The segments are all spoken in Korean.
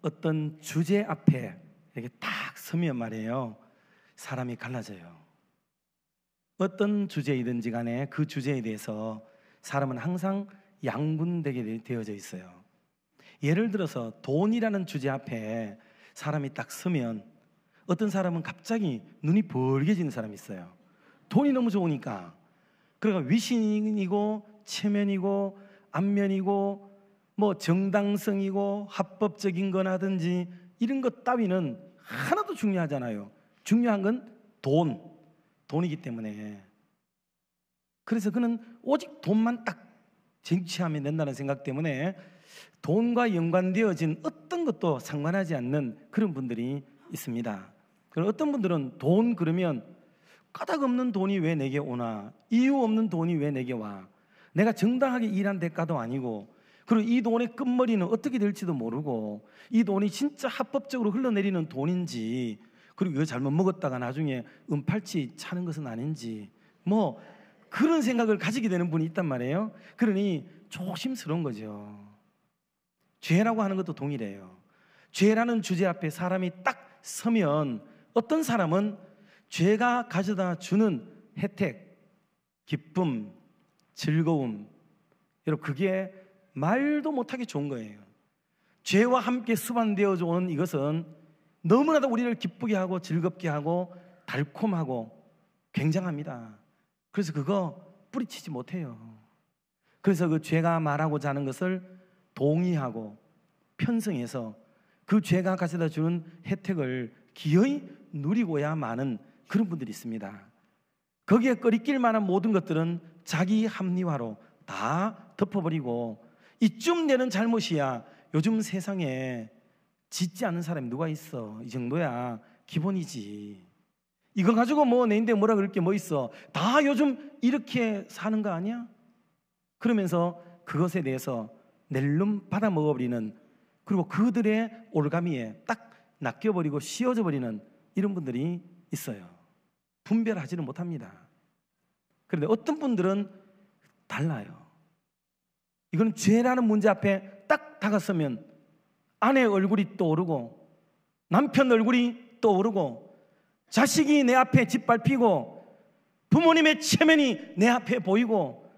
어떤 주제 앞에 이렇게 딱 서면 말이에요, 사람이 갈라져요. 어떤 주제이든지 간에 그 주제에 대해서 사람은 항상 양분되게 되어져 있어요. 예를 들어서 돈이라는 주제 앞에 사람이 딱 서면 어떤 사람은 갑자기 눈이 벌게지는 사람이 있어요. 돈이 너무 좋으니까. 그러니까 위신이고 체면이고 안면이고 뭐 정당성이고 합법적인 거라든지 이런 것 따위는 하나도 중요하잖아요. 중요한 건 돈이기 때문에. 그래서 그는 오직 돈만 딱 쟁취하면 된다는 생각 때문에 돈과 연관되어진 어떤 것도 상관하지 않는 그런 분들이 있습니다. 그리고 어떤 분들은 돈 그러면 까닭 없는 돈이 왜 내게 오나, 이유 없는 돈이 왜 내게 와, 내가 정당하게 일한 대가도 아니고, 그리고 이 돈의 끝머리는 어떻게 될지도 모르고, 이 돈이 진짜 합법적으로 흘러내리는 돈인지, 그리고 이거 잘못 먹었다가 나중에 은팔찌 차는 것은 아닌지, 뭐 그런 생각을 가지게 되는 분이 있단 말이에요. 그러니 조심스러운 거죠. 죄라고 하는 것도 동일해요. 죄라는 주제 앞에 사람이 딱 서면 어떤 사람은 죄가 가져다 주는 혜택, 기쁨, 즐거움, 여러분 그게 말도 못하게 좋은 거예요. 죄와 함께 수반되어져 오는 이것은 너무나도 우리를 기쁘게 하고 즐겁게 하고 달콤하고 굉장합니다. 그래서 그거 뿌리치지 못해요. 그래서 그 죄가 말하고자 하는 것을 동의하고 편성해서 그 죄가 가져다 주는 혜택을 기어이 누리고야 마는 그런 분들이 있습니다. 거기에 꺼리낄 만한 모든 것들은 자기 합리화로 다 덮어버리고, 이쯤 되는 잘못이야 요즘 세상에 짓지 않는 사람이 누가 있어. 이 정도야 기본이지. 이거 가지고 뭐 내 인생 뭐라 그럴 게 뭐 있어. 다 요즘 이렇게 사는 거 아니야? 그러면서 그것에 대해서 낼름 받아 먹어버리는, 그리고 그들의 올가미에 딱 낚여버리고 씌워져 버리는 이런 분들이 있어요. 분별하지는 못합니다. 그런데 어떤 분들은 달라요. 이건 죄라는 문제 앞에 딱 다가서면 아내 얼굴이 떠오르고, 남편 얼굴이 떠오르고, 자식이 내 앞에 짓밟히고, 부모님의 체면이 내 앞에 보이고,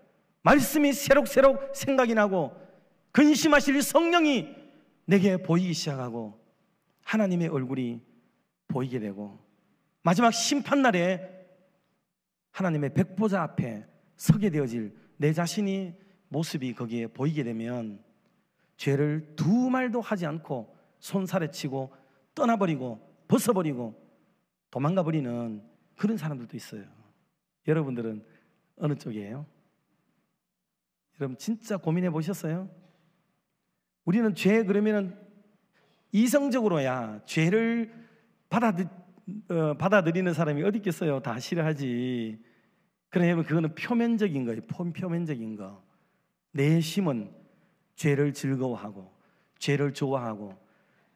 말씀이 새록새록 생각이 나고, 근심하실 성령이 내게 보이기 시작하고, 하나님의 얼굴이 보이게 되고, 마지막 심판날에 하나님의 백보자 앞에 서게 되어질 내 자신이 모습이 거기에 보이게 되면 죄를 두 말도 하지 않고 손살에 치고 떠나버리고 벗어버리고 도망가버리는 그런 사람들도 있어요. 여러분들은 어느 쪽이에요? 여러분 진짜 고민해 보셨어요? 우리는 죄 그러면은 이성적으로야 죄를 받아들이는 사람이 어디 있겠어요? 다 싫어하지. 그러면 그거는 표면적인 거예요. 표면적인 거. 내심은 죄를 즐거워하고 죄를 좋아하고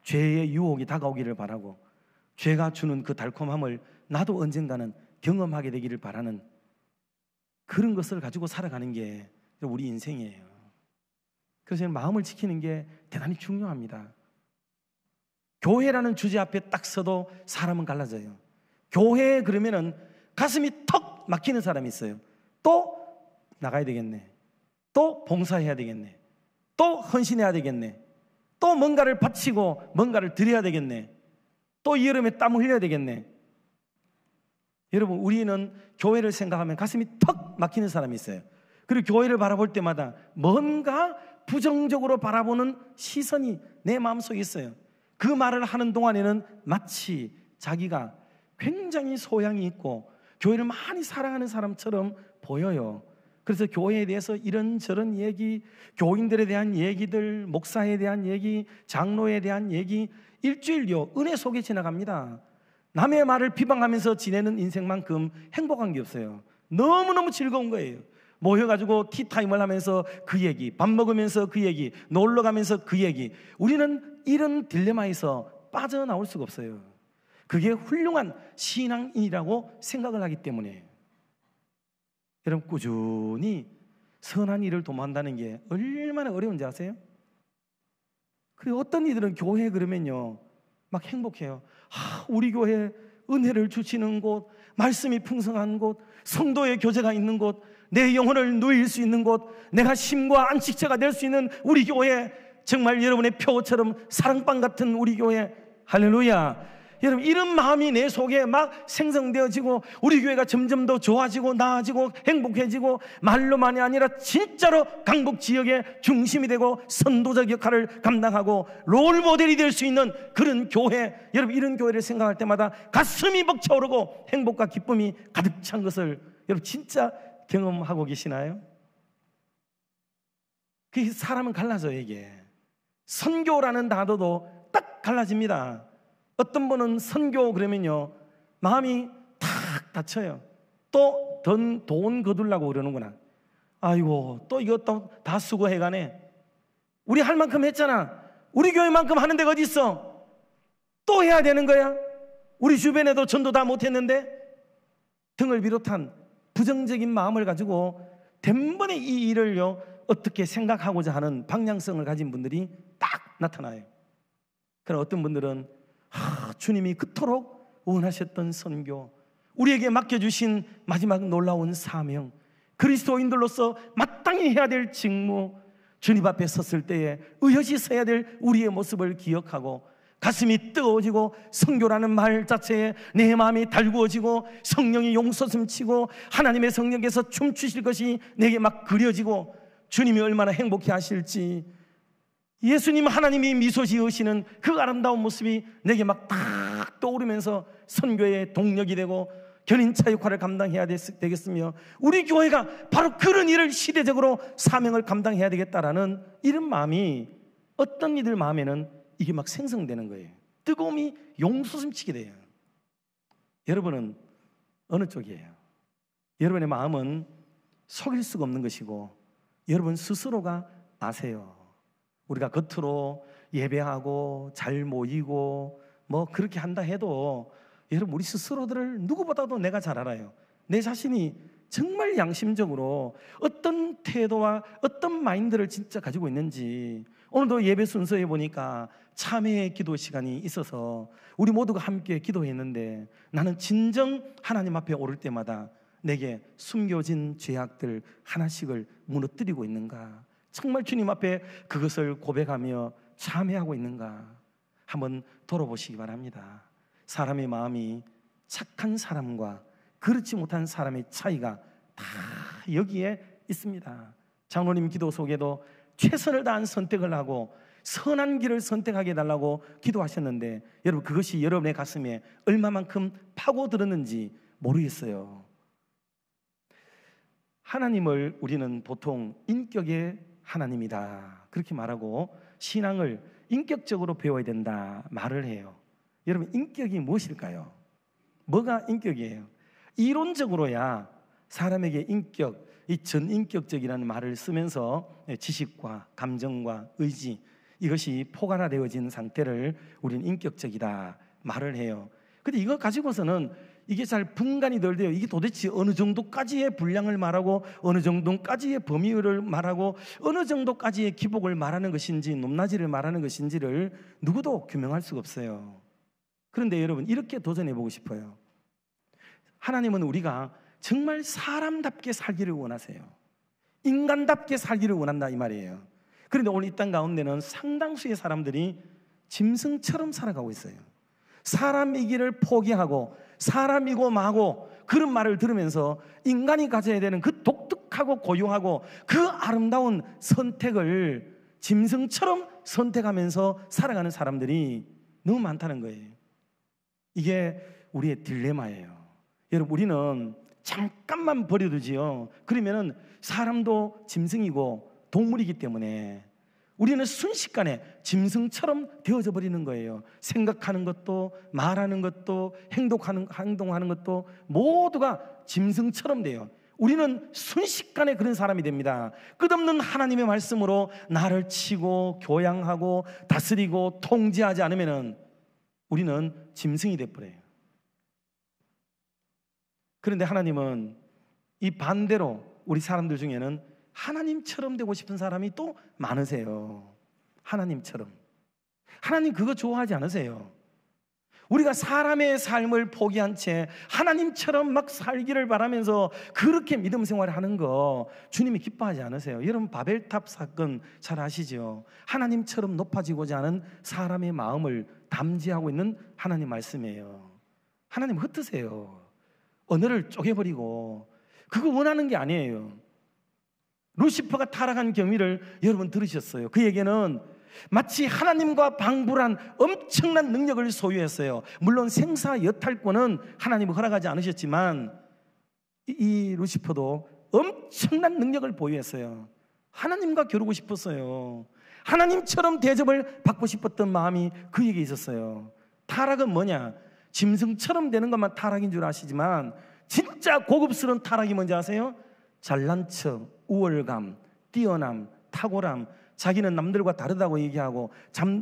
죄의 유혹이 다가오기를 바라고 죄가 주는 그 달콤함을 나도 언젠가는 경험하게 되기를 바라는 그런 것을 가지고 살아가는 게 우리 인생이에요. 그래서 마음을 지키는 게 대단히 중요합니다. 교회라는 주제 앞에 딱 서도 사람은 갈라져요. 교회에 그러면은 가슴이 턱 막히는 사람이 있어요. 또 나가야 되겠네. 또 봉사해야 되겠네. 또 헌신해야 되겠네. 또 뭔가를 바치고 뭔가를 드려야 되겠네. 또 이 여름에 땀을 흘려야 되겠네. 여러분 우리는 교회를 생각하면 가슴이 턱 막히는 사람이 있어요. 그리고 교회를 바라볼 때마다 뭔가 부정적으로 바라보는 시선이 내 마음속에 있어요. 그 말을 하는 동안에는 마치 자기가 굉장히 소양이 있고 교회를 많이 사랑하는 사람처럼 보여요. 그래서 교회에 대해서 이런저런 얘기, 교인들에 대한 얘기들, 목사에 대한 얘기, 장로에 대한 얘기, 일주일요 은혜 속에 지나갑니다. 남의 말을 비방하면서 지내는 인생만큼 행복한 게 없어요. 너무너무 즐거운 거예요. 모여가지고 티타임을 하면서 그 얘기, 밥 먹으면서 그 얘기, 놀러 가면서 그 얘기. 우리는 이런 딜레마에서 빠져나올 수가 없어요. 그게 훌륭한 신앙인이라고 생각을 하기 때문에. 여러분 꾸준히 선한 일을 도모한다는 게 얼마나 어려운지 아세요? 그리고 어떤 이들은 교회 그러면요 막 행복해요. 우리 교회 은혜를 주시는 곳, 말씀이 풍성한 곳, 성도의 교제가 있는 곳, 내 영혼을 누일 수 있는 곳, 내가 쉼과 안식처가 될 수 있는 우리 교회, 정말 여러분의 표처럼 사랑방 같은 우리 교회. 할렐루야. 여러분, 이런 마음이 내 속에 막 생성되어지고 우리 교회가 점점 더 좋아지고 나아지고 행복해지고, 말로만이 아니라 진짜로 강북 지역의 중심이 되고 선도적 역할을 감당하고 롤모델이 될 수 있는 그런 교회. 여러분, 이런 교회를 생각할 때마다 가슴이 벅차오르고 행복과 기쁨이 가득 찬 것을 여러분 진짜 경험하고 계시나요? 그 사람은 갈라져요. 이게 선교라는 단어도 딱 갈라집니다. 어떤 분은 선교 그러면요 마음이 탁 닫혀요. 또 돈 거둘라고 그러는구나. 아이고, 또 이것도 다 수고해가네. 우리 할 만큼 했잖아. 우리 교회만큼 하는 데가 어디 있어? 또 해야 되는 거야? 우리 주변에도 전도 다 못했는데. 등을 비롯한 부정적인 마음을 가지고 단번에 이 일을요 어떻게 생각하고자 하는 방향성을 가진 분들이 딱 나타나요. 그러나 어떤 분들은 주님이 그토록 원하셨던 선교, 우리에게 맡겨주신 마지막 놀라운 사명, 그리스도인들로서 마땅히 해야 될 직무, 주님 앞에 섰을 때에 의젓이 서야 될 우리의 모습을 기억하고 가슴이 뜨거워지고 선교라는 말 자체에 내 마음이 달구어지고 성령이 용솟음치고 하나님의 성령께서 춤추실 것이 내게 막 그려지고 주님이 얼마나 행복해 하실지, 예수님 하나님이 미소 지으시는 그 아름다운 모습이 내게 막 딱 떠오르면서 선교의 동력이 되고 견인차 역할을 감당해야 되겠으며, 우리 교회가 바로 그런 일을 시대적으로 사명을 감당해야 되겠다라는 이런 마음이 어떤 이들 마음에는 이게 막 생성되는 거예요. 뜨거움이 용솟음치게 돼요. 여러분은 어느 쪽이에요? 여러분의 마음은 속일 수가 없는 것이고 여러분 스스로가 아세요. 우리가 겉으로 예배하고 잘 모이고 뭐 그렇게 한다 해도 여러분 우리 스스로들을 누구보다도 내가 잘 알아요. 내 자신이 정말 양심적으로 어떤 태도와 어떤 마인드를 진짜 가지고 있는지. 오늘도 예배 순서에 보니까 참회의 기도 시간이 있어서 우리 모두가 함께 기도했는데, 나는 진정 하나님 앞에 오를 때마다 내게 숨겨진 죄악들 하나씩을 무너뜨리고 있는가, 정말 주님 앞에 그것을 고백하며 참회하고 있는가 한번 돌아보시기 바랍니다. 사람의 마음이 착한 사람과 그렇지 못한 사람의 차이가 다 여기에 있습니다. 장로님 기도 속에도 최선을 다한 선택을 하고 선한 길을 선택하게 해달라고 기도하셨는데, 여러분 그것이 여러분의 가슴에 얼마만큼 파고들었는지 모르겠어요. 하나님을 우리는 보통 인격의 하나님이다 그렇게 말하고 신앙을 인격적으로 배워야 된다 말을 해요. 여러분 인격이 무엇일까요? 뭐가 인격이에요? 이론적으로야 사람에게 인격, 이 전인격적이라는 말을 쓰면서 지식과 감정과 의지, 이것이 포괄화되어진 상태를 우리는 인격적이다 말을 해요. 근데 이거 가지고서는 이게 잘 분간이 덜 돼요. 이게 도대체 어느 정도까지의 분량을 말하고 어느 정도까지의 범위를 말하고 어느 정도까지의 기복을 말하는 것인지 높낮이를 말하는 것인지를 누구도 규명할 수가 없어요. 그런데 여러분 이렇게 도전해보고 싶어요. 하나님은 우리가 정말 사람답게 살기를 원하세요. 인간답게 살기를 원한다 이 말이에요. 그런데 오늘 이 땅 가운데는 상당수의 사람들이 짐승처럼 살아가고 있어요. 사람이기를 포기하고 사람이고 마고 그런 말을 들으면서 인간이 가져야 되는 그 독특하고 고유하고 그 아름다운 선택을 짐승처럼 선택하면서 살아가는 사람들이 너무 많다는 거예요. 이게 우리의 딜레마예요. 여러분 우리는 잠깐만 버려두지요. 그러면은 사람도 짐승이고 동물이기 때문에 우리는 순식간에 짐승처럼 되어져 버리는 거예요. 생각하는 것도 말하는 것도 행동하는 것도 모두가 짐승처럼 돼요. 우리는 순식간에 그런 사람이 됩니다. 끝없는 하나님의 말씀으로 나를 치고 교양하고 다스리고 통제하지 않으면 우리는 짐승이 돼버려요. 그런데 하나님은 이 반대로 우리 사람들 중에는 하나님처럼 되고 싶은 사람이 또 많으세요. 하나님처럼. 하나님 그거 좋아하지 않으세요? 우리가 사람의 삶을 포기한 채 하나님처럼 막 살기를 바라면서 그렇게 믿음 생활을 하는 거 주님이 기뻐하지 않으세요? 여러분 바벨탑 사건 잘 아시죠? 하나님처럼 높아지고자 하는 사람의 마음을 담지하고 있는 하나님 말씀이에요. 하나님 흩으세요. 언어를 쪼개버리고. 그거 원하는 게 아니에요. 루시퍼가 타락한 경위를 여러분 들으셨어요. 그에게는 마치 하나님과 방불한 엄청난 능력을 소유했어요. 물론 생사 여탈권은 하나님이 허락하지 않으셨지만 이 루시퍼도 엄청난 능력을 보유했어요. 하나님과 겨루고 싶었어요. 하나님처럼 대접을 받고 싶었던 마음이 그에게 있었어요. 타락은 뭐냐? 짐승처럼 되는 것만 타락인 줄 아시지만 진짜 고급스러운 타락이 뭔지 아세요? 잘난 척, 우월감, 뛰어남, 탁월함, 자기는 남들과 다르다고 얘기하고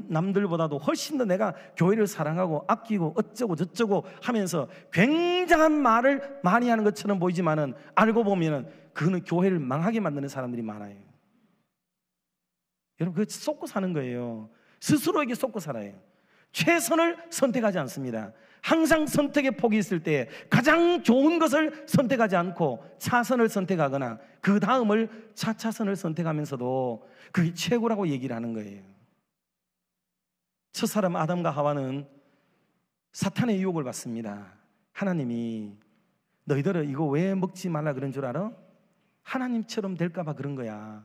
남들보다도 훨씬 더 내가 교회를 사랑하고 아끼고 어쩌고 저쩌고 하면서 굉장한 말을 많이 하는 것처럼 보이지만은 알고 보면은 그거는 교회를 망하게 만드는 사람들이 많아요. 여러분 그거 쏟고 사는 거예요. 스스로에게 쏟고 살아요. 최선을 선택하지 않습니다. 항상 선택의 폭이 있을 때 가장 좋은 것을 선택하지 않고 차선을 선택하거나 그 다음을 차차선을 선택하면서도 그게 최고라고 얘기를 하는 거예요. 첫사람 아담과 하와는 사탄의 유혹을 받습니다. 하나님이 너희들은 이거 왜 먹지 말라 그런 줄 알아? 하나님처럼 될까 봐 그런 거야.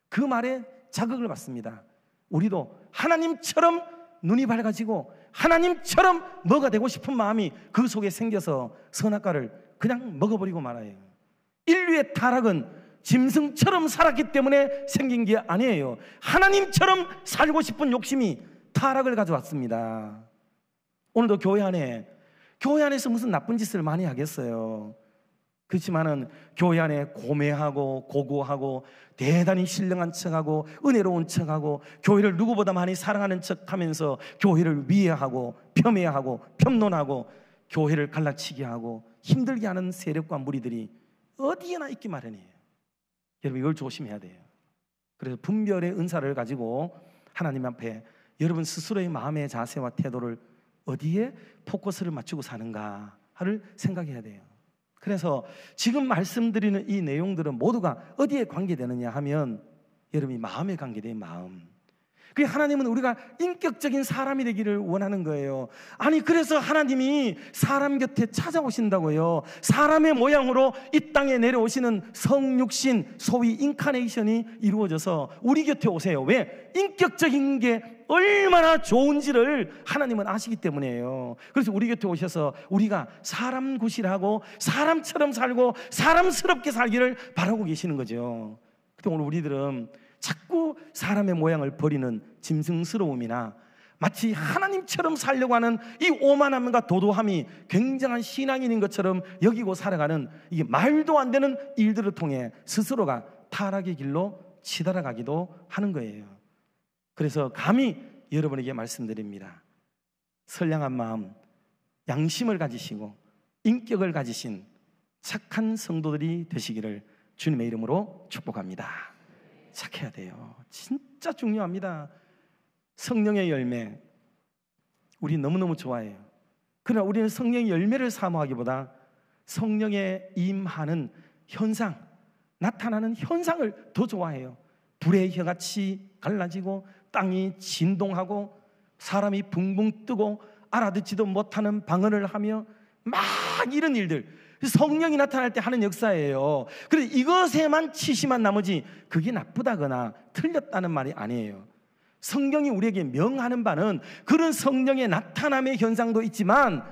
그 말에 자극을 받습니다. 우리도 하나님처럼 눈이 밝아지고 하나님처럼 뭐가 되고 싶은 마음이 그 속에 생겨서 선악과를 그냥 먹어버리고 말아요. 인류의 타락은 짐승처럼 살았기 때문에 생긴 게 아니에요. 하나님처럼 살고 싶은 욕심이 타락을 가져왔습니다. 오늘도 교회 안에서 무슨 나쁜 짓을 많이 하겠어요. 그렇지만은 교회 안에 고매하고 고고하고 대단히 신령한 척하고 은혜로운 척하고 교회를 누구보다 많이 사랑하는 척하면서 교회를 위해하고 폄훼하고 평론하고 교회를 갈라치게 하고 힘들게 하는 세력과 무리들이 어디에나 있기 마련이에요. 여러분 이걸 조심해야 돼요. 그래서 분별의 은사를 가지고 하나님 앞에 여러분 스스로의 마음의 자세와 태도를 어디에 포커스를 맞추고 사는가를 생각해야 돼요. 그래서 지금 말씀드리는 이 내용들은 모두가 어디에 관계되느냐 하면 여러분이 마음에 관계돼요. 마음. 그 하나님은 우리가 인격적인 사람이 되기를 원하는 거예요. 아니 그래서 하나님이 사람 곁에 찾아오신다고요. 사람의 모양으로 이 땅에 내려오시는 성육신 소위 인카네이션이 이루어져서 우리 곁에 오세요. 왜? 인격적인 게 얼마나 좋은지를 하나님은 아시기 때문이에요. 그래서 우리 곁에 오셔서 우리가 사람 구실하고 사람처럼 살고 사람스럽게 살기를 바라고 계시는 거죠. 근데 오늘 우리들은 자꾸 사람의 모양을 버리는 짐승스러움이나 마치 하나님처럼 살려고 하는 이 오만함과 도도함이 굉장한 신앙인인 것처럼 여기고 살아가는 이게 말도 안 되는 일들을 통해 스스로가 타락의 길로 치달아가기도 하는 거예요. 그래서 감히 여러분에게 말씀드립니다. 선량한 마음, 양심을 가지시고 인격을 가지신 착한 성도들이 되시기를 주님의 이름으로 축복합니다. 착해야 돼요. 진짜 중요합니다. 성령의 열매 우리 너무너무 좋아해요. 그러나 우리는 성령의 열매를 사모하기보다 성령의 임하는 현상, 나타나는 현상을 더 좋아해요. 불의 혀같이 갈라지고 땅이 진동하고 사람이 붕붕 뜨고 알아듣지도 못하는 방언을 하며 막 이런 일들, 성령이 나타날 때 하는 역사예요. 그래서 이것에만 치심한 나머지 그게 나쁘다거나 틀렸다는 말이 아니에요. 성경이 우리에게 명하는 바는 그런 성령의 나타남의 현상도 있지만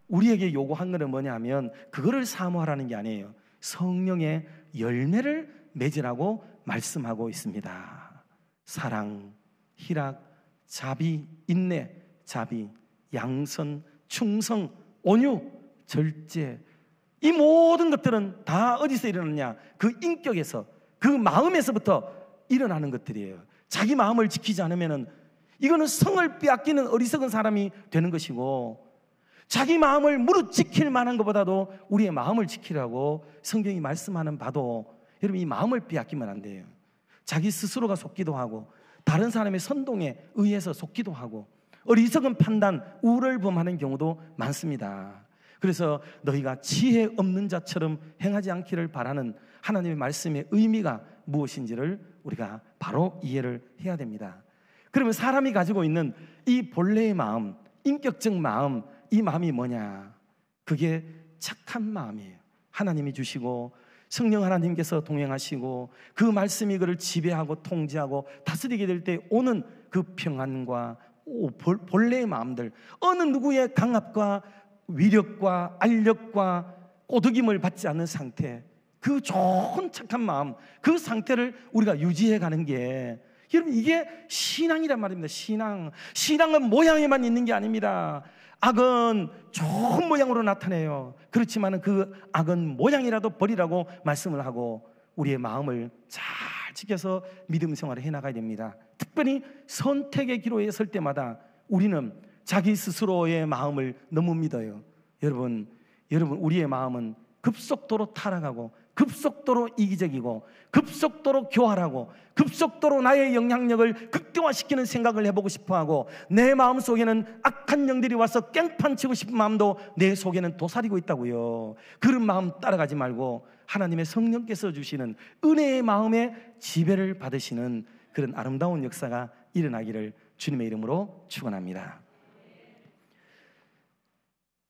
우리에게 요구한 것은 뭐냐 하면 그거를 사모하라는 게 아니에요. 성령의 열매를 맺으라고 말씀하고 있습니다. 사랑, 희락, 자비, 인내, 자비, 양선, 충성, 온유, 절제, 이 모든 것들은 다 어디서 일어나냐? 그 인격에서, 그 마음에서부터 일어나는 것들이에요. 자기 마음을 지키지 않으면 이거는 성을 빼앗기는 어리석은 사람이 되는 것이고, 자기 마음을 무릇 지킬 만한 것보다도 우리의 마음을 지키라고 성경이 말씀하는 바도 여러분 이 마음을 빼앗기면 안 돼요. 자기 스스로가 속기도 하고 다른 사람의 선동에 의해서 속기도 하고 어리석은 판단, 우를 범하는 경우도 많습니다. 그래서 너희가 지혜 없는 자처럼 행하지 않기를 바라는 하나님의 말씀의 의미가 무엇인지를 우리가 바로 이해를 해야 됩니다. 그러면 사람이 가지고 있는 이 본래의 마음, 인격적 마음, 이 마음이 뭐냐? 그게 착한 마음이에요. 하나님이 주시고 성령 하나님께서 동행하시고 그 말씀이 그를 지배하고 통제하고 다스리게 될 때 오는 그 평안과 본래의 마음들, 어느 누구의 강압과 위력과 알력과 꼬드김을 받지 않는 상태, 그 좋은 착한 마음, 그 상태를 우리가 유지해 가는 게, 여러분, 이게 신앙이란 말입니다. 신앙은 모양에만 있는 게 아닙니다. 악은 좋은 모양으로 나타내요. 그렇지만 그 악은 모양이라도 버리라고 말씀을 하고 우리의 마음을 잘 지켜서 믿음 생활을 해나가야 됩니다. 특별히 선택의 기로에 설 때마다 우리는 자기 스스로의 마음을 너무 믿어요. 여러분, 우리의 마음은 급속도로 타락하고 급속도로 이기적이고 급속도로 교활하고 급속도로 나의 영향력을 극대화시키는 생각을 해보고 싶어하고 내 마음속에는 악한 영들이 와서 깽판치고 싶은 마음도 내 속에는 도사리고 있다고요. 그런 마음 따라가지 말고 하나님의 성령께서 주시는 은혜의 마음에 지배를 받으시는 그런 아름다운 역사가 일어나기를 주님의 이름으로 축원합니다.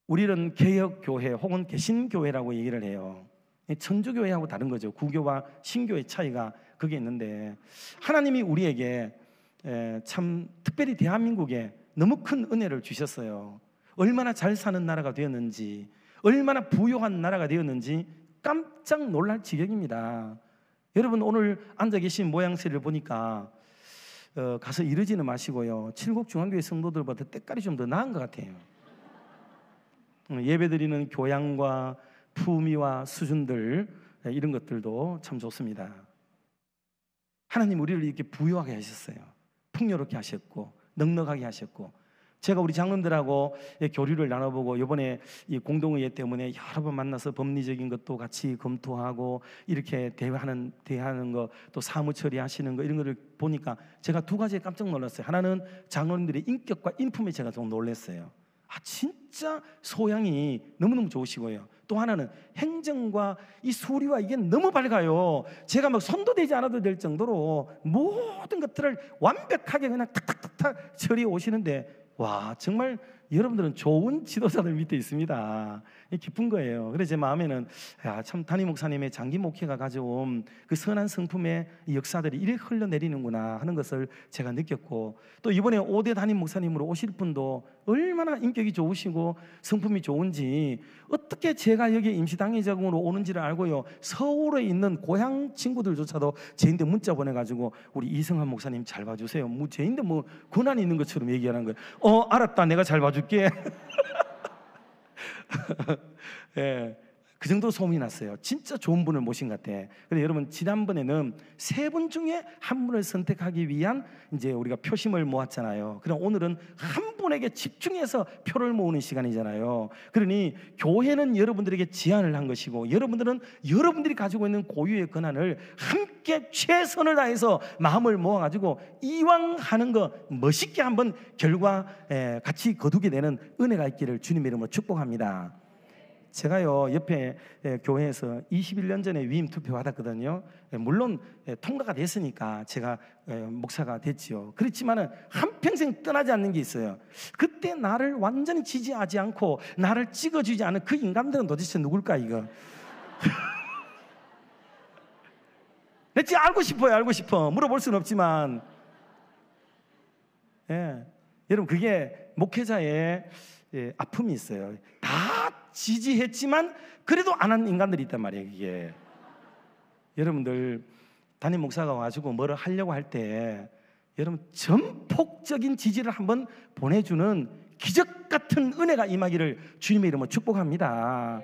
우리는 개혁교회 혹은 개신교회라고 얘기를 해요. 천주교회하고 다른 거죠. 구교와 신교의 차이가 그게 있는데, 하나님이 우리에게 참 특별히 대한민국에 너무 큰 은혜를 주셨어요. 얼마나 잘 사는 나라가 되었는지, 얼마나 부유한 나라가 되었는지 깜짝 놀랄 지경입니다. 여러분, 오늘 앉아 계신 모양새를 보니까 가서 이러지는 마시고요, 칠곡중앙교회 성도들보다 때깔이 좀 더 나은 것 같아요. 예배드리는 교양과 품위와 수준들, 이런 것들도 참 좋습니다. 하나님 우리를 이렇게 부유하게 하셨어요. 풍요롭게 하셨고 넉넉하게 하셨고, 제가 우리 장로님들하고 교류를 나눠보고 이번에 이 공동의회 때문에 여러 번 만나서 법리적인 것도 같이 검토하고 이렇게 대화하는 거, 또 사무 처리하시는 거, 이런 거를 보니까 제가 두 가지에 깜짝 놀랐어요. 하나는 장로님들의 인격과 인품에 제가 좀 놀랐어요. 진짜 소양이 너무너무 좋으시고요. 또 하나는 행정과 이 수리와 이게 너무 밝아요. 제가 막 손도 대지 않아도 될 정도로 모든 것들을 완벽하게 그냥 탁탁탁탁 처리해 오시는데, 와, 정말 여러분들은 좋은 지도자들 밑에 있습니다. 기쁜 거예요. 그래서 제 마음에는 참 담임 목사님의 장기 목회가 가져온 그 선한 성품의 역사들이 이렇게 흘러내리는구나 하는 것을 제가 느꼈고, 또 이번에 5대 담임 목사님으로 오실 분도 얼마나 인격이 좋으시고 성품이 좋은지, 어떻게 제가 여기 임시당회장으로 오는지를 알고요, 서울에 있는 고향 친구들조차도 저인데 문자 보내가지고 우리 이성환 목사님 잘 봐주세요. 저인데 뭐 권한이 있는 것처럼 얘기하는 거예요. 알았다, 내가 잘 봐줄게. 예, 그 정도로 소문이 났어요. 진짜 좋은 분을 모신 것 같아. 근데 여러분, 지난번에는 세 분 중에 한 분을 선택하기 위한 이제 우리가 표심을 모았잖아요. 그럼 오늘은 한 분에게 집중해서 표를 모으는 시간이잖아요. 그러니 교회는 여러분들에게 제안을 한 것이고, 여러분들은 여러분들이 가지고 있는 고유의 권한을 함께 최선을 다해서 마음을 모아가지고 이왕 하는 거 멋있게 한번 결과 같이 거두게 되는 은혜가 있기를 주님의 이름으로 축복합니다. 제가요, 옆에 교회에서 21년 전에 위임 투표 받았거든요. 물론 통과가 됐으니까 제가 목사가 됐지요. 그렇지만은 한평생 떠나지 않는 게 있어요. 그때 나를 완전히 지지하지 않고 나를 찍어주지 않은 그 인간들은 도대체 누굴까, 이거? 내 진짜 알고 싶어. 물어볼 수는 없지만, 여러분, 그게 목회자의 아픔이 있어요. 다 지지했지만 그래도 안 한 인간들이 있단 말이에요. 이게 여러분들, 담임 목사가 와가지고 뭐를 하려고 할 때 여러분 전폭적인 지지를 한번 보내주는 기적 같은 은혜가 임하기를 주님의 이름으로 축복합니다.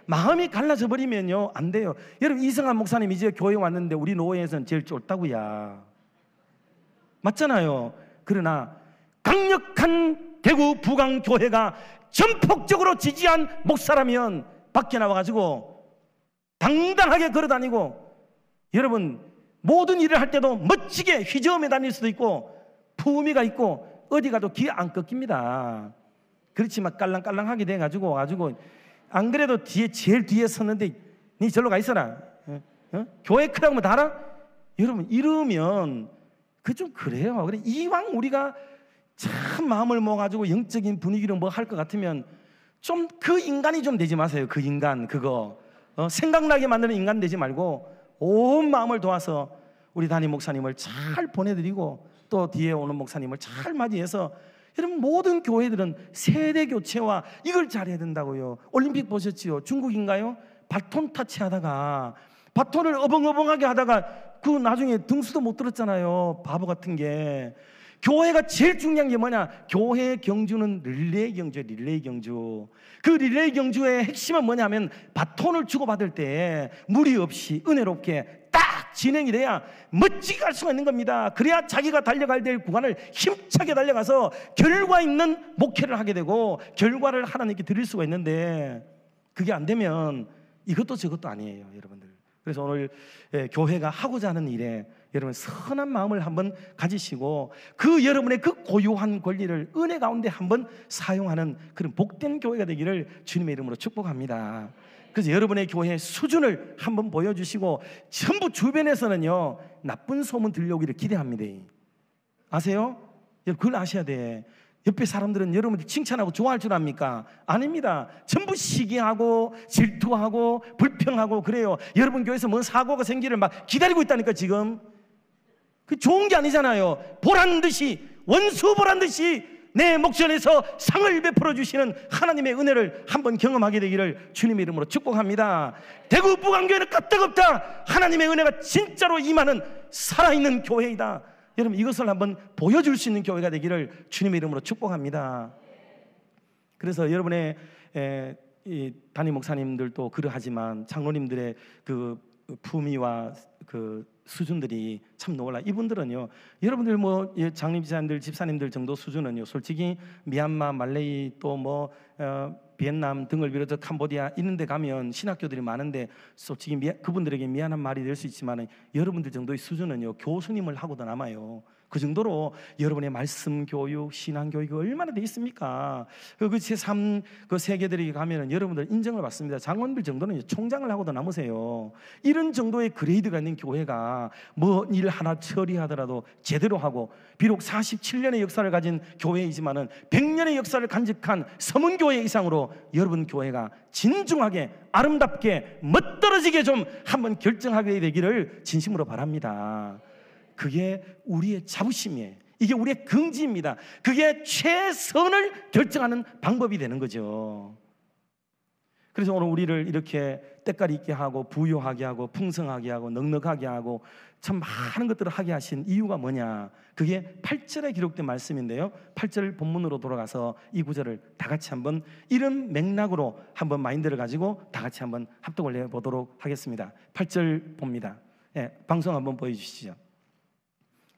마음이 갈라져 버리면요, 안 돼요. 여러분, 이성환 목사님 이제 교회 왔는데 우리 노회에서는 제일 쫄다고야, 맞잖아요. 그러나 강력한 대구 부강교회가 전폭적으로 지지한 목사라면 밖에 나와가지고 당당하게 걸어다니고, 여러분 모든 일을 할 때도 멋지게 휘저으며 다닐 수도 있고 품위가 있고 어디 가도 귀 안 꺾입니다. 그렇지만 깔랑깔랑하게 돼가지고 안 그래도 제일 뒤에 섰는데 니 절로 가 있어라. 교회 크라고 다 알아? 여러분 이러면 그 좀 그래요. 그래 이왕 우리가 참 마음을 먹어가지고 영적인 분위기로 뭐 할 것 같으면 좀 그 인간이 좀 되지 마세요. 그 인간 그거 생각나게 만드는 인간 되지 말고 온 마음을 도와서 우리 담임 목사님을 잘 보내드리고 또 뒤에 오는 목사님을 잘 맞이해서 여러분 모든 교회들은 세대 교체와 이걸 잘해야 된다고요. 올림픽 보셨지요? 중국인가요? 바톤 타치하다가 바톤을 어벙어벙하게 하다가 그 나중에 등수도 못 들었잖아요. 바보 같은 게. 교회가 제일 중요한 게 뭐냐? 교회의 경주는 릴레이 경주예요. 릴레이 경주. 그 릴레이 경주의 핵심은 뭐냐면 바톤을 주고받을 때 무리 없이 은혜롭게 딱 진행이 돼야 멋지게 갈 수가 있는 겁니다. 그래야 자기가 달려갈 될 구간을 힘차게 달려가서 결과 있는 목회를 하게 되고 결과를 하나님께 드릴 수가 있는데 그게 안 되면 이것도 저것도 아니에요, 여러분들. 그래서 오늘 교회가 하고자 하는 일에 여러분 선한 마음을 한번 가지시고 그 여러분의 그 고유한 권리를 은혜 가운데 한번 사용하는 그런 복된 교회가 되기를 주님의 이름으로 축복합니다. 그래서 여러분의 교회의 수준을 한번 보여주시고 전부 주변에서는요 나쁜 소문 들려오기를 기대합니다. 아세요? 여러분 그걸 아셔야 돼. 옆에 사람들은 여러분들 칭찬하고 좋아할 줄 압니까? 아닙니다. 전부 시기하고 질투하고 불평하고 그래요. 여러분 교회에서 뭔 사고가 생기를 막 기다리고 있다니까 지금. 그 좋은 게 아니잖아요. 보란 듯이 원수 보란 듯이 내 목전에서 상을 베풀어 주시는 하나님의 은혜를 한번 경험하게 되기를 주님의 이름으로 축복합니다. 대구 부강교회는 까딱없다. 하나님의 은혜가 진짜로 임하는 살아있는 교회이다. 여러분 이것을 한번 보여줄 수 있는 교회가 되기를 주님의 이름으로 축복합니다. 그래서 여러분의 이 담임 목사님들도 그러하지만 장로님들의 그 품위와 그 수준들이 참 놀라. 이분들은요 여러분들 뭐 장님 집사님들 정도 수준은요 솔직히 미얀마, 말레이 또 뭐 비엔남 등을 비롯해서 캄보디아 이런 데 가면 신학교들이 많은데 솔직히 그분들에게 미안한 말이 될 수 있지만 여러분들 정도의 수준은요 교수님을 하고도 남아요. 그 정도로 여러분의 말씀 교육, 신앙 교육이 얼마나 돼 있습니까? 그 제3 그 세계들이 가면은 여러분들 인정을 받습니다. 장원들 정도는 총장을 하고도 남으세요. 이런 정도의 그레이드가 있는 교회가 뭐 일 하나 처리하더라도 제대로 하고 비록 47년의 역사를 가진 교회이지만은 100년의 역사를 간직한 서문교회 이상으로 여러분 교회가 진중하게 아름답게 멋들어지게 좀 한번 결정하게 되기를 진심으로 바랍니다. 그게 우리의 자부심이에요. 이게 우리의 긍지입니다. 그게 최선을 결정하는 방법이 되는 거죠. 그래서 오늘 우리를 이렇게 때깔 있게 하고 부유하게 하고 풍성하게 하고 넉넉하게 하고 참 많은 것들을 하게 하신 이유가 뭐냐? 그게 8절에 기록된 말씀인데요 8절 본문으로 돌아가서 이 구절을 다 같이 한번 이런 맥락으로 한번 마인드를 가지고 다 같이 한번 합독을 해보도록 하겠습니다. 8절 봅니다. 방송 한번 보여주시죠.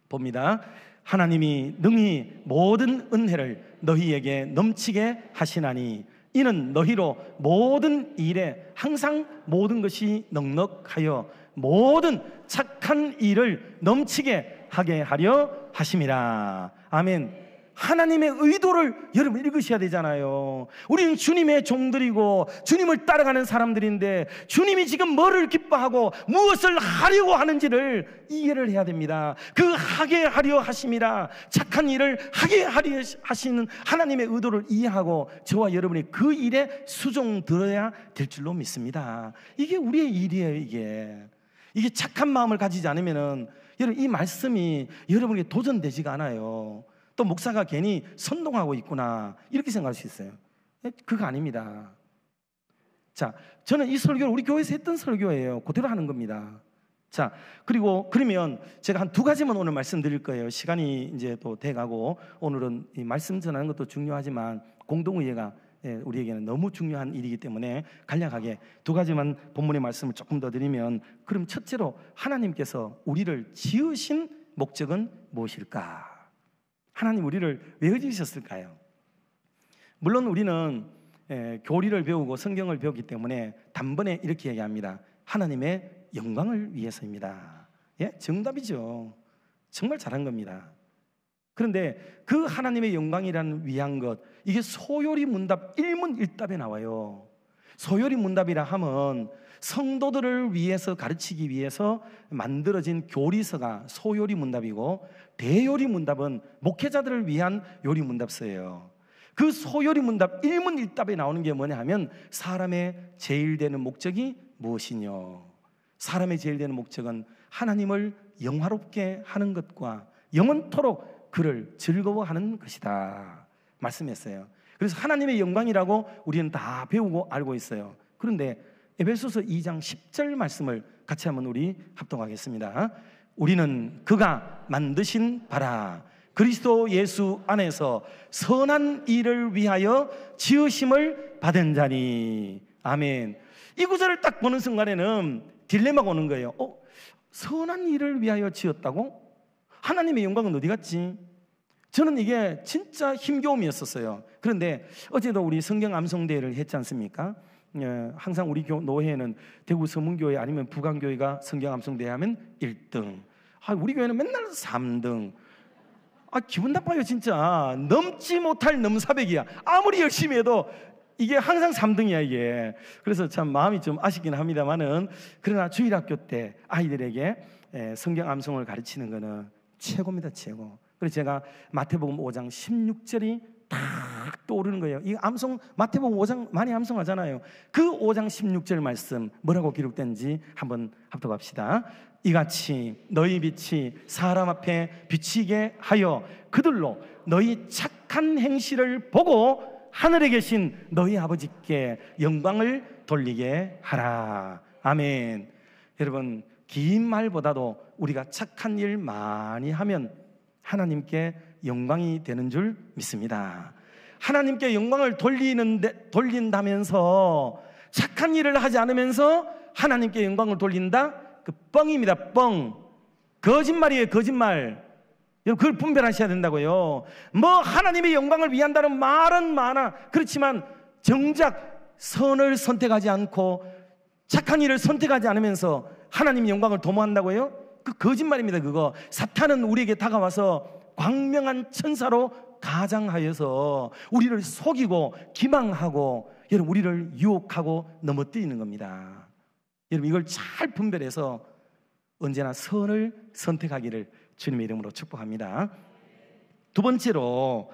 봅니다. 하나님이 능히 모든 은혜를 너희에게 넘치게 하시나니 이는 너희로 모든 일에 항상 모든 것이 넉넉하여 모든 착한 일을 넘치게 하게 하려 하심이라. 아멘. 하나님의 의도를 여러분 읽으셔야 되잖아요. 우리는 주님의 종들이고 주님을 따라가는 사람들인데 주님이 지금 뭐를 기뻐하고 무엇을 하려고 하는지를 이해를 해야 됩니다. 그 하게 하려 하심이라. 착한 일을 하게 하려 하시는 하나님의 의도를 이해하고 저와 여러분이 그 일에 수종 들어야 될 줄로 믿습니다. 이게 우리의 일이에요. 이게 착한 마음을 가지지 않으면은 여러분 이 말씀이 여러분에게 도전되지가 않아요. 또 목사가 괜히 선동하고 있구나 이렇게 생각할 수 있어요. 그거 아닙니다. 자, 저는 이 설교를 우리 교회에서 했던 설교예요. 그대로 하는 겁니다. 자, 그리고 그러면 제가 한 두 가지만 오늘 말씀드릴 거예요. 시간이 이제 또 돼가고 오늘은 이 말씀 전하는 것도 중요하지만 공동의회가 우리에게는 너무 중요한 일이기 때문에 간략하게 두 가지만 본문의 말씀을 조금 더 드리면, 그럼 첫째로 하나님께서 우리를 지으신 목적은 무엇일까? 하나님 우리를 왜 지으셨을까요? 물론 우리는 교리를 배우고 성경을 배웠기 때문에 단번에 이렇게 얘기합니다. 하나님의 영광을 위해서입니다. 예? 정답이죠. 정말 잘한 겁니다. 그런데 그 하나님의 영광이라는 위한 것, 이게 소요리 문답 1문1답에 나와요. 소요리 문답이라 하면 성도들을 위해서 가르치기 위해서 만들어진 교리서가 소요리 문답이고, 대요리 문답은 목회자들을 위한 요리 문답서예요. 그 소요리 문답 1문1답에 나오는 게 뭐냐 하면, 사람의 제일 되는 목적이 무엇이뇨? 사람의 제일 되는 목적은 하나님을 영화롭게 하는 것과 영원토록 그를 즐거워하는 것이다 말씀했어요. 그래서 하나님의 영광이라고 우리는 다 배우고 알고 있어요. 그런데 에베소서 2장 10절 말씀을 같이 한번 우리 합독하겠습니다. 우리는 그가 만드신 바라 그리스도 예수 안에서 선한 일을 위하여 지으심을 받은 자니. 아멘. 이 구절을 딱 보는 순간에는 딜레마가 오는 거예요. 선한 일을 위하여 지었다고? 하나님의 영광은 어디 갔지? 저는 이게 진짜 힘겨움이었었어요. 그런데 어제도 우리 성경 암송대회를 했지 않습니까? 항상 우리 노회에는 대구 서문교회 아니면 부강교회가 성경 암송대회 하면 1등, 우리 교회는 맨날 3등. 기분 나빠요 진짜. 넘지 못할 넘사벽이야. 아무리 열심히 해도 이게 항상 3등이야 이게. 그래서 참 마음이 좀 아쉽긴 합니다만은, 그러나 주일학교 때 아이들에게 성경 암송을 가르치는 거는 최고입니다, 최고. 그래서 제가 마태복음 5장 16절이 딱 떠오르는 거예요. 이 암송, 마태복음 5장 많이 암송하잖아요. 그 5장 16절 말씀 뭐라고 기록된지 한번 합독합시다. 이같이 너희 빛이 사람 앞에 비치게 하여 그들로 너희 착한 행실을 보고 하늘에 계신 너희 아버지께 영광을 돌리게 하라. 아멘. 여러분, 긴 말보다도 우리가 착한 일 많이 하면 하나님께 영광이 되는 줄 믿습니다. 하나님께 영광을 돌린다면서 착한 일을 하지 않으면서 하나님께 영광을 돌린다? 그 뻥입니다. 뻥. 거짓말이에요, 거짓말. 여러분, 그걸 분별하셔야 된다고요. 뭐 하나님의 영광을 위한다는 말은 많아. 그렇지만 정작 선을 선택하지 않고 착한 일을 선택하지 않으면서 하나님의 영광을 도모한다고요? 그 거짓말입니다. 그거. 사탄은 우리에게 다가와서 광명한 천사로 가장하여서 우리를 속이고 기망하고, 여러분, 우리를 유혹하고 넘어뜨리는 겁니다. 여러분, 이걸 잘 분별해서 언제나 선을 선택하기를 주님의 이름으로 축복합니다. 두 번째로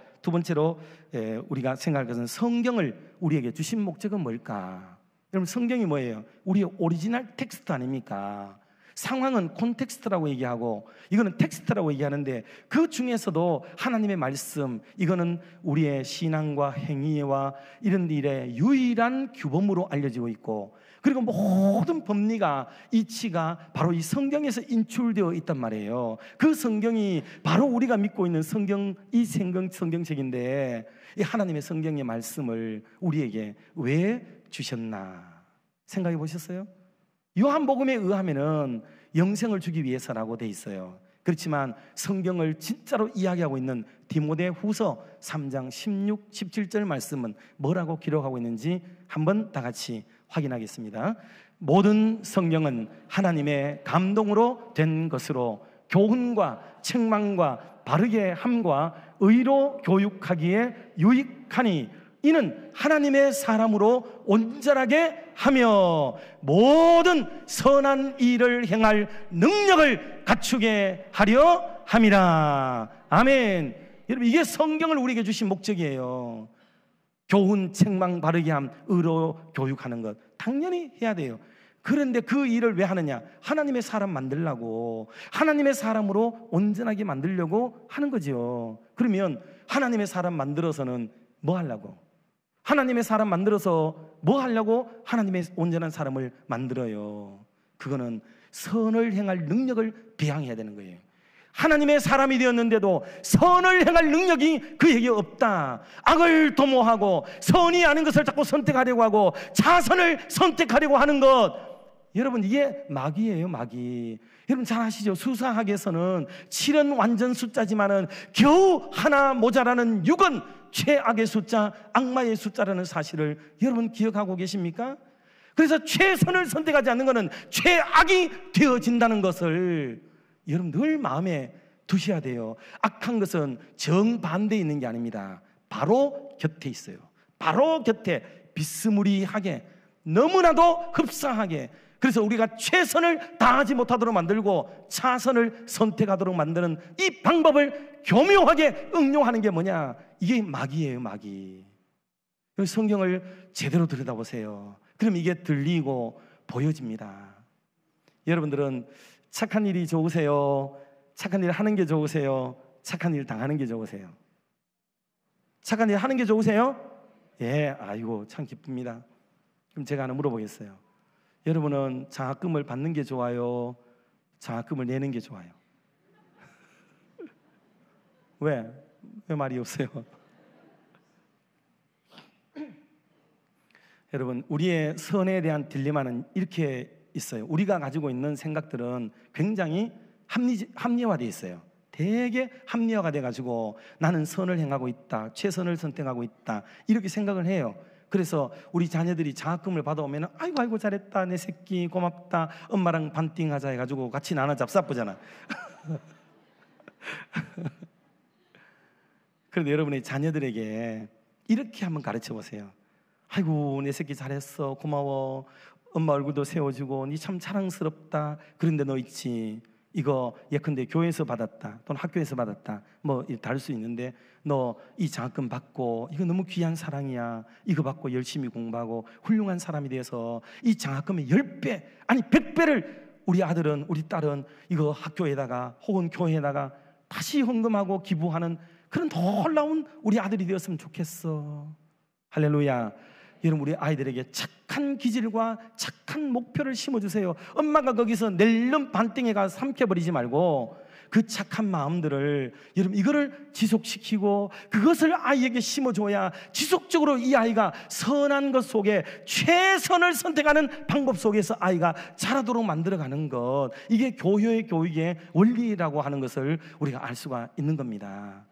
우리가 생각할 것은, 성경을 우리에게 주신 목적은 뭘까? 여러분, 성경이 뭐예요? 우리의 오리지널 텍스트 아닙니까? 상황은 콘텍스트라고 얘기하고 이거는 텍스트라고 얘기하는데, 그 중에서도 하나님의 말씀, 이거는 우리의 신앙과 행위와 이런 일의 유일한 규범으로 알려지고 있고, 그리고 모든 법리가, 이치가 바로 이 성경에서 인출되어 있단 말이에요. 그 성경이 바로 우리가 믿고 있는 성경, 이 성경책인데, 이 하나님의 성경의 말씀을 우리에게 왜 주셨나 생각해 보셨어요? 요한복음에 의하면은 영생을 주기 위해서라고 돼 있어요. 그렇지만 성경을 진짜로 이야기하고 있는 디모데 후서 3장 16, 17절 말씀은 뭐라고 기록하고 있는지 한번 다 같이 확인하겠습니다. 모든 성경은 하나님의 감동으로 된 것으로 교훈과 책망과 바르게 함과 의로 교육하기에 유익하니, 이는 하나님의 사람으로 온전하게 하며 모든 선한 일을 행할 능력을 갖추게 하려 함이라. 아멘. 여러분, 이게 성경을 우리에게 주신 목적이에요. 교훈, 책망, 바르게 함, 의로 교육하는 것 당연히 해야 돼요. 그런데 그 일을 왜 하느냐? 하나님의 사람 만들려고, 하나님의 사람으로 온전하게 만들려고 하는 거죠. 그러면 하나님의 사람 만들어서는 뭐 하려고? 하나님의 사람 만들어서 뭐 하려고 하나님의 온전한 사람을 만들어요? 그거는 선을 행할 능력을 배양해야 되는 거예요. 하나님의 사람이 되었는데도 선을 행할 능력이 그에게 없다. 악을 도모하고 선이 아닌 것을 자꾸 선택하려고 하고 자선을 선택하려고 하는 것, 여러분, 이게 마귀예요, 마귀. 여러분 잘 아시죠? 수사학에서는 7은 완전 숫자지만은 겨우 하나 모자라는 6은 최악의 숫자, 악마의 숫자라는 사실을 여러분 기억하고 계십니까? 그래서 최선을 선택하지 않는 것은 최악이 되어진다는 것을 여러분 늘 마음에 두셔야 돼요. 악한 것은 정반대에 있는 게 아닙니다. 바로 곁에 있어요. 바로 곁에 비스무리하게, 너무나도 흡사하게. 그래서 우리가 최선을 다하지 못하도록 만들고 차선을 선택하도록 만드는 이 방법을 교묘하게 응용하는 게 뭐냐? 이게 마귀예요, 마귀. 성경을 제대로 들여다보세요. 그럼 이게 들리고 보여집니다. 여러분들은 착한 일이 좋으세요? 착한 일 하는 게 좋으세요? 착한 일 당하는 게 좋으세요? 착한 일 하는 게 좋으세요? 예, 아이고 참 기쁩니다. 그럼 제가 하나 물어보겠어요. 여러분은 장학금을 받는 게 좋아요? 장학금을 내는 게 좋아요? 왜 말이 없어요? 여러분, 우리의 선에 대한 딜레마는 이렇게 있어요. 우리가 가지고 있는 생각들은 굉장히 합리화되어 있어요. 되게 합리화가 돼가지고 나는 선을 행하고 있다, 최선을 선택하고 있다, 이렇게 생각을 해요. 그래서 우리 자녀들이 장학금을 받아오면 아이고 잘했다, 내 새끼 고맙다, 엄마랑 반띵하자 해가지고 같이 나눠 잡사쁘잖아. 그런데 여러분의 자녀들에게 이렇게 한번 가르쳐 보세요. 아이고 내 새끼 잘했어, 고마워, 엄마 얼굴도 세워주고 니 참 자랑스럽다. 그런데 너 있지, 이거 예컨대 교회에서 받았다 또는 학교에서 받았다, 뭐 다를 수 있는데 너 이 장학금 받고 이거 너무 귀한 사랑이야. 이거 받고 열심히 공부하고 훌륭한 사람이 돼서 이 장학금의 10배 아니 100배를 우리 아들은 우리 딸은 이거 학교에다가 혹은 교회에다가 다시 헌금하고 기부하는 그런 놀라운 우리 아들이 되었으면 좋겠어. 할렐루야. 여러분, 우리 아이들에게 착한 기질과 착한 목표를 심어주세요. 엄마가 거기서 낼름 반띵에 가서 삼켜버리지 말고 그 착한 마음들을, 여러분 이거를 지속시키고 그것을 아이에게 심어줘야 지속적으로 이 아이가 선한 것 속에 최선을 선택하는 방법 속에서 아이가 자라도록 만들어가는 것, 이게 교회의 교육의 원리라고 하는 것을 우리가 알 수가 있는 겁니다.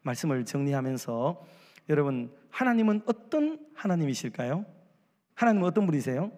말씀을 정리하면서 여러분, 하나님은 어떤 하나님이실까요? 하나님은 어떤 분이세요?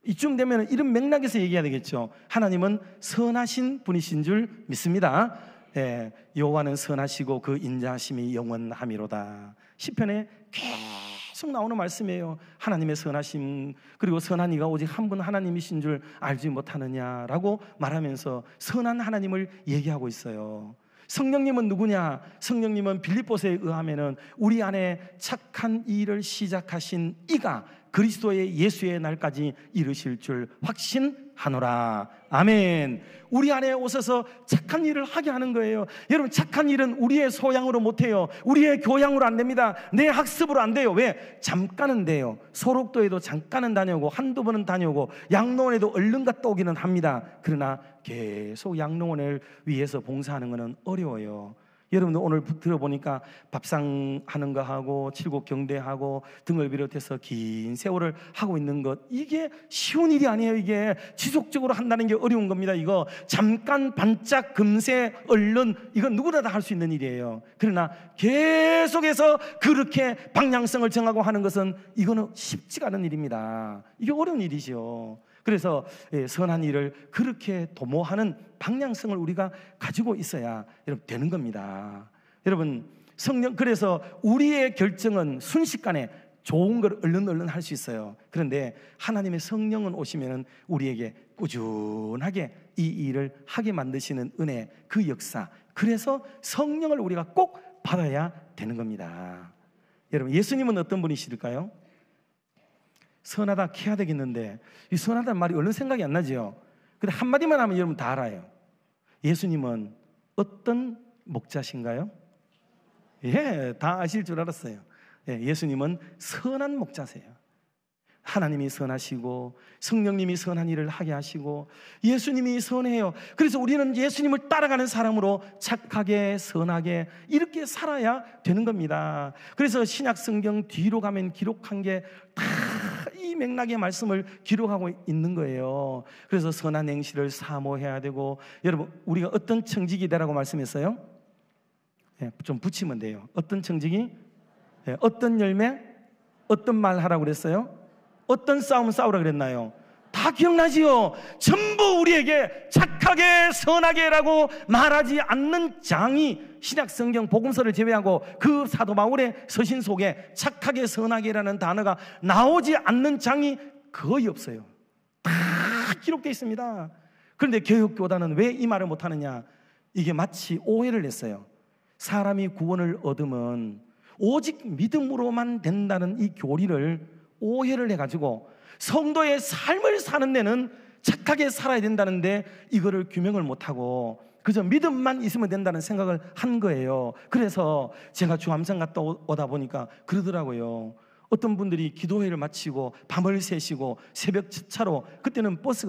이쯤 되면 이런 맥락에서 얘기해야 되겠죠. 하나님은 선하신 분이신 줄 믿습니다. 예, 여호와는 선하시고 그 인자하심이 영원하미로다. 시편에 계속 나오는 말씀이에요. 하나님의 선하심, 그리고 선한 이가 오직 한 분 하나님이신 줄 알지 못하느냐라고 말하면서 선한 하나님을 얘기하고 있어요. 성령님은 누구냐? 성령님은 빌립보서에 의하면은 우리 안에 착한 일을 시작하신 이가 그리스도의 예수의 날까지 이르실 줄 확신하노라. 아멘. 우리 안에 오셔서 착한 일을 하게 하는 거예요. 여러분, 착한 일은 우리의 소양으로 못해요. 우리의 교양으로 안 됩니다. 내 학습으로 안 돼요. 왜? 잠깐은 돼요. 소록도에도 잠깐은 다녀오고 한두 번은 다녀오고 양로원에도 얼른 갔다 오기는 합니다. 그러나 계속 양로원을 위해서 봉사하는 것은 어려워요. 여러분들 오늘 들어보니까 밥상 하는 거 하고 칠곡 경배하고 등을 비롯해서 긴 세월을 하고 있는 것, 이게 쉬운 일이 아니에요. 이게 지속적으로 한다는 게 어려운 겁니다. 이거 잠깐 반짝 금세 얼른, 이건 누구나 다 할 수 있는 일이에요. 그러나 계속해서 그렇게 방향성을 정하고 하는 것은 이거는 쉽지가 않은 일입니다. 이게 어려운 일이죠. 그래서 선한 일을 그렇게 도모하는 방향성을 우리가 가지고 있어야 여러분 되는 겁니다. 여러분, 성령, 그래서 우리의 결정은 순식간에 좋은 걸 얼른 할 수 있어요. 그런데 하나님의 성령은 오시면 우리에게 꾸준하게 이 일을 하게 만드시는 은혜, 그 역사, 그래서 성령을 우리가 꼭 받아야 되는 겁니다. 여러분, 예수님은 어떤 분이실까요? 선하다 캐야 되겠는데 이 선하다는 말이 얼른 생각이 안 나죠. 근데 한마디만 하면 여러분 다 알아요. 예수님은 어떤 목자신가요? 예, 다 아실 줄 알았어요. 예, 예수님은 선한 목자세요. 하나님이 선하시고 성령님이 선한 일을 하게 하시고 예수님이 선해요. 그래서 우리는 예수님을 따라가는 사람으로 착하게 선하게 이렇게 살아야 되는 겁니다. 그래서 신약 성경 뒤로 가면 기록한 게 다 이 맥락의 말씀을 기록하고 있는 거예요. 그래서 선한 행실을 사모해야 되고, 여러분 우리가 어떤 청지기 되라고 말씀했어요? 예, 좀 붙이면 돼요. 어떤 청지기? 예, 어떤 열매? 어떤 말 하라고 그랬어요? 어떤 싸움 싸우라 그랬나요? 다 다 기억나지요? 전부 우리에게 착하게 선하게라고 말하지 않는 장이 신약 성경 복음서를 제외하고 그 사도 바울의 서신 속에 착하게 선하게라는 단어가 나오지 않는 장이 거의 없어요. 다 기록되어 있습니다. 그런데 개혁교단은 왜 이 말을 못하느냐? 이게 마치 오해를 했어요. 사람이 구원을 얻으면 오직 믿음으로만 된다는 이 교리를 오해를 해가지고 성도의 삶을 사는 데는 착하게 살아야 된다는데 이거를 규명을 못하고 그저 믿음만 있으면 된다는 생각을 한 거예요. 그래서 제가 주암산 갔다 오다 보니까 그러더라고요. 어떤 분들이 기도회를 마치고 밤을 새시고 새벽 차로, 그때는 버스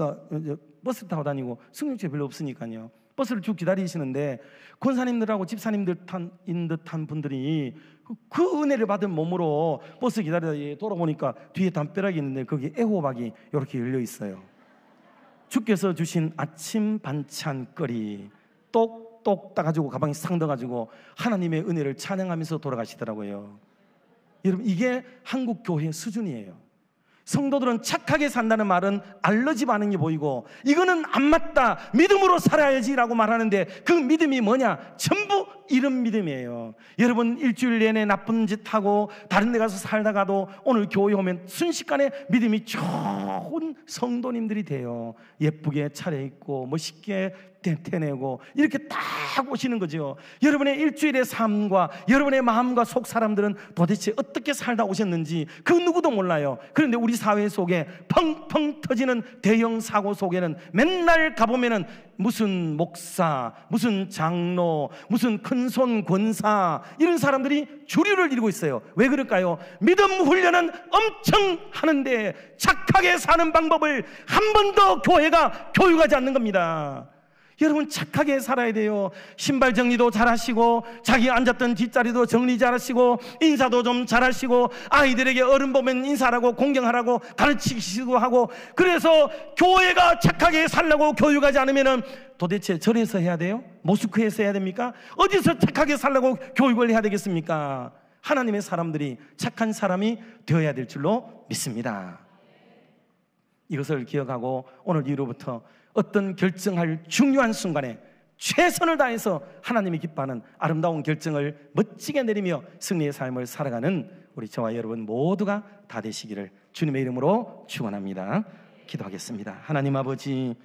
타고 다니고 승용차 별로 없으니까요, 버스를 쭉 기다리시는데 권사님들하고 집사님들 인 듯한 분들이 그 은혜를 받은 몸으로 버스 기다리다 돌아보니까 뒤에 담벼락이 있는데 거기 애호박이 이렇게 열려 있어요. 주께서 주신 아침 반찬거리 똑똑 따가지고 가방에 상 넣어가지고 하나님의 은혜를 찬양하면서 돌아가시더라고요. 여러분, 이게 한국 교회 수준이에요. 성도들은 착하게 산다는 말은 알러지 반응이 보이고 이거는 안 맞다, 믿음으로 살아야지 라고 말하는데 그 믿음이 뭐냐? 전부 이런 믿음이에요. 여러분, 일주일 내내 나쁜 짓 하고 다른 데 가서 살다가도 오늘 교회 오면 순식간에 믿음이 좋은 성도님들이 돼요. 예쁘게 차려입고 멋있게 태내고 이렇게 딱 오시는 거죠. 여러분의 일주일의 삶과 여러분의 마음과 속 사람들은 도대체 어떻게 살다 오셨는지 그 누구도 몰라요. 그런데 우리 사회 속에 펑펑 터지는 대형 사고 속에는 맨날 가보면은 무슨 목사, 무슨 장로, 무슨 큰손 권사 이런 사람들이 주류를 이루고 있어요. 왜 그럴까요? 믿음 훈련은 엄청 하는데 착하게 사는 방법을 한 번도 교회가 교육하지 않는 겁니다. 여러분, 착하게 살아야 돼요. 신발 정리도 잘하시고 자기 앉았던 뒷자리도 정리 잘하시고 인사도 좀 잘하시고 아이들에게 어른 보면 인사하라고 공경하라고 가르치시고 하고, 그래서 교회가 착하게 살라고 교육하지 않으면 도대체 절에서 해야 돼요? 모스크에서 해야 됩니까? 어디서 착하게 살라고 교육을 해야 되겠습니까? 하나님의 사람들이 착한 사람이 되어야 될 줄로 믿습니다. 이것을 기억하고 오늘 이후로부터 어떤 결정할 중요한 순간에 최선을 다해서 하나님이 기뻐하는 아름다운 결정을 멋지게 내리며 승리의 삶을 살아가는 우리 저와 여러분 모두가 다 되시기를 주님의 이름으로 축원합니다. 기도하겠습니다. 하나님 아버지,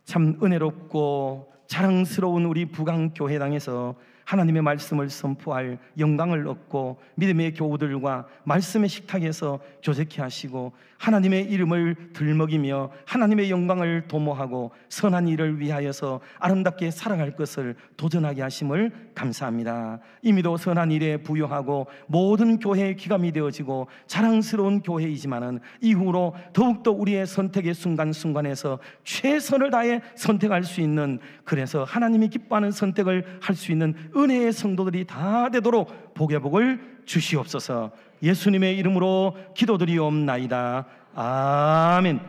참 은혜롭고 자랑스러운 우리 부강교회당에서 하나님의 말씀을 선포할 영광을 얻고 믿음의 교우들과 말씀의 식탁에서 교제케 하시고 하나님의 이름을 들먹이며 하나님의 영광을 도모하고 선한 일을 위하여서 아름답게 살아갈 것을 도전하게 하심을 감사합니다. 이미도 선한 일에 부여하고 모든 교회의 기감이 되어지고 자랑스러운 교회이지만은 이후로 더욱더 우리의 선택의 순간순간에서 최선을 다해 선택할 수 있는, 그래서 하나님이 기뻐하는 선택을 할 수 있는 은혜의 성도들이 다 되도록 복의 복을 주시옵소서. 예수님의 이름으로 기도드리옵나이다. 아멘.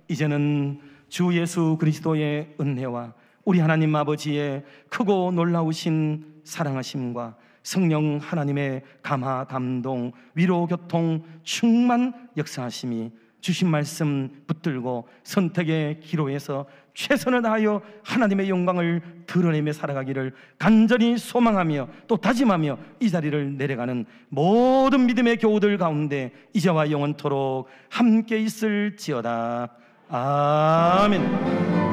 이제는 주 예수 그리스도의 은혜와 우리 하나님 아버지의 크고 놀라우신 사랑하심과 성령 하나님의 감화 감동 위로 교통 충만 역사하심이 주신 말씀 붙들고 선택의 기로에서 최선을 다하여 하나님의 영광을 드러내며 살아가기를 간절히 소망하며 또 다짐하며 이 자리를 내려가는 모든 믿음의 교우들 가운데 이제와 영원토록 함께 있을지어다. 아멘.